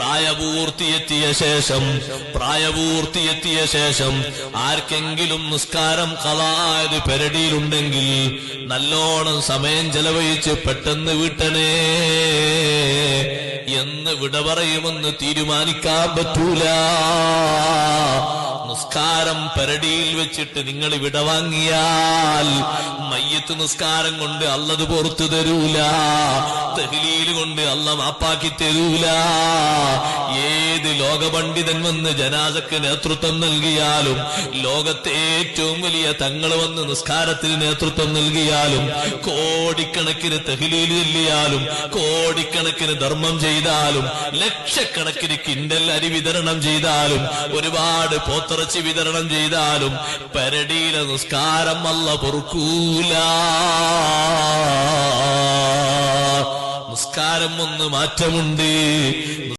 പ്രായപൂർത്തിയെത്തിയ ശേഷം ആർക്കെങ്കിലും നിസ്കാരം ഖളായത് പെരടിയിലുണ്ടെങ്കിൽ നല്ലോണം സമയം ചെലവഴിച്ച് പെട്ടെന്ന് വീട്ടണേ എന്ന് വിട പറയുമെന്ന് തീരുമാനിക്കാൻ പറ്റൂല. നിസ്കാരം പെരടിയിൽ വെച്ചിട്ട് നിങ്ങൾ വിട വാങ്ങിയാൽ മയ്യത്ത് നിസ്കാരം കൊണ്ട് അല്ലത് പുറത്തു തരൂല, തഹ്ലീൽ കൊണ്ട് അല്ല മാപ്പാക്കി തരൂല. ഏത് ലോകപണ്ഡിതൻ വന്ന് ജനാസക്ക് നേതൃത്വം നൽകിയാലും, ലോകത്തെ ഏറ്റവും വലിയ തങ്ങൾ വന്ന് നിസ്കാരത്തിന് നേതൃത്വം നൽകിയാലും, കോടിക്കണക്കിന് തഹ്ലീൽ ചൊല്ലിയാലും, കോടിക്കണക്കിന് ധർമ്മം ചെയ്താലും, ലക്ഷക്കണക്കിന് കിൻഡൽ അരി വിതരണം ചെയ്താലും, ഒരുപാട് പോത്തിറച്ചി വിതരണം ചെയ്താലും പെരടിയിലെ നിസ്കാരം അല്ല പൊറുക്കൂല. നിസ്കാരം ഒന്ന് മാറ്റമുണ്ട്.